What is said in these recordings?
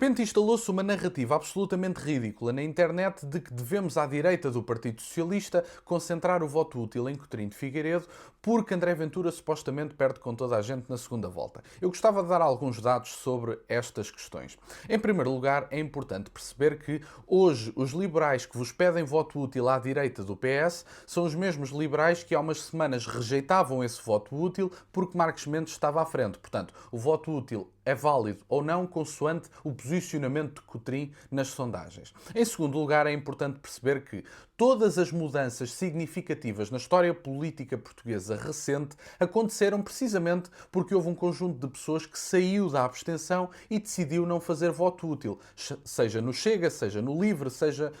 repente instalou-se uma narrativa absolutamente ridícula na internet de que devemos, à direita do Partido Socialista, concentrar o voto útil em Coutinho de Figueiredo porque André Ventura supostamente perde com toda a gente na segunda volta. Eu gostava de dar alguns dados sobre estas questões. Em primeiro lugar, é importante perceber que hoje os liberais que vos pedem voto útil à direita do PS são os mesmos liberais que há umas semanas rejeitavam esse voto útil porque Marcos Mendes estava à frente. Portanto, o voto útil é válido ou não consoante o posicionamento de Coutrinho nas sondagens. Em segundo lugar, é importante perceber que todas as mudanças significativas na história política portuguesa recente aconteceram precisamente porque houve um conjunto de pessoas que saiu da abstenção e decidiu não fazer voto útil, seja no Chega, seja no Livre, seja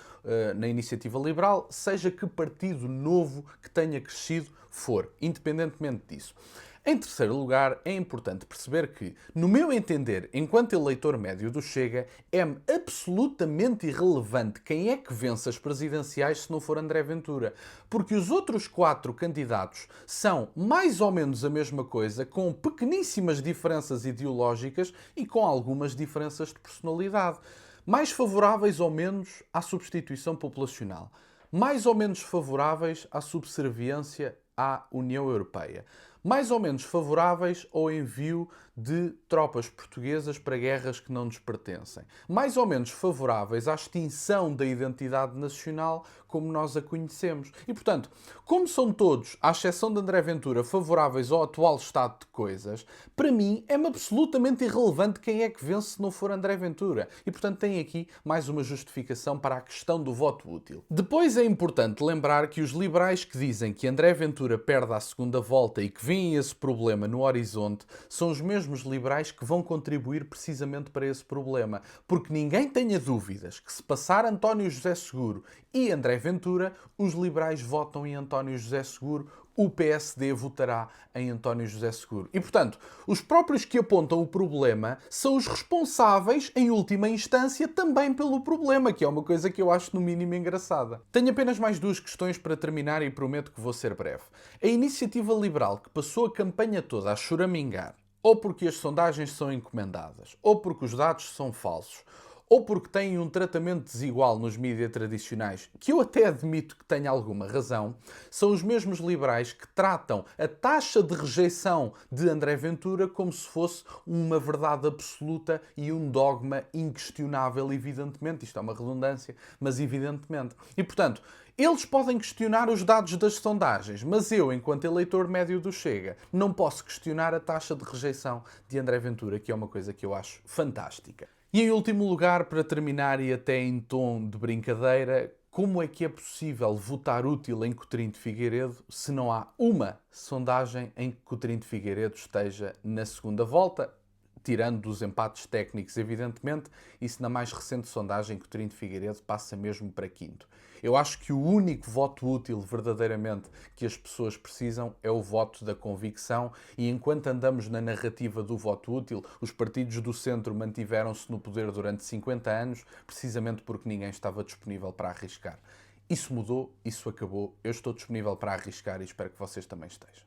na Iniciativa Liberal, seja que partido novo que tenha crescido for, independentemente disso. Em terceiro lugar, é importante perceber que, no meu entender, enquanto eleitor médio do Chega, é-me absolutamente irrelevante quem é que vence as presidenciais se não for André Ventura. Porque os outros 4 candidatos são mais ou menos a mesma coisa, com pequeníssimas diferenças ideológicas e com algumas diferenças de personalidade. Mais favoráveis ou menos à substituição populacional. Mais ou menos favoráveis à subserviência à União Europeia. Mais ou menos favoráveis ao envio de tropas portuguesas para guerras que não nos pertencem. Mais ou menos favoráveis à extinção da identidade nacional como nós a conhecemos. E, portanto, como são todos, à exceção de André Ventura, favoráveis ao atual estado de coisas, para mim é-me absolutamente irrelevante quem é que vence se não for André Ventura. E, portanto, tem aqui mais uma justificação para a questão do voto útil. Depois é importante lembrar que os liberais que dizem que André Ventura perde à segunda volta e que veem esse problema no horizonte são os mesmos liberais que vão contribuir precisamente para esse problema. Porque ninguém tenha dúvidas que se passar António José Seguro e André Ventura, os liberais votam em António José Seguro, o PSD votará em António José Seguro. E, portanto, os próprios que apontam o problema são os responsáveis, em última instância, também pelo problema, que é uma coisa que eu acho no mínimo engraçada. Tenho apenas mais 2 questões para terminar e prometo que vou ser breve. A Iniciativa Liberal, que passou a campanha toda a choramingar, ou porque as sondagens são encomendadas, ou porque os dados são falsos, ou porque têm um tratamento desigual nos mídias tradicionais, que eu até admito que tenha alguma razão, são os mesmos liberais que tratam a taxa de rejeição de André Ventura como se fosse uma verdade absoluta e um dogma inquestionável, evidentemente. Isto é uma redundância, mas evidentemente. E, portanto, eles podem questionar os dados das sondagens, mas eu, enquanto eleitor médio do Chega, não posso questionar a taxa de rejeição de André Ventura, que é uma coisa que eu acho fantástica. E em último lugar, para terminar e até em tom de brincadeira, como é que é possível votar útil em Coutinho de Figueiredo se não há uma sondagem em que Coutinho de Figueiredo esteja na segunda volta? Tirando dos empates técnicos, evidentemente, e se na mais recente sondagem Coutinho de Figueiredo passa mesmo para quinto. Eu acho que o único voto útil verdadeiramente que as pessoas precisam é o voto da convicção e enquanto andamos na narrativa do voto útil, os partidos do centro mantiveram-se no poder durante 50 anos, precisamente porque ninguém estava disponível para arriscar. Isso mudou, isso acabou, eu estou disponível para arriscar e espero que vocês também estejam.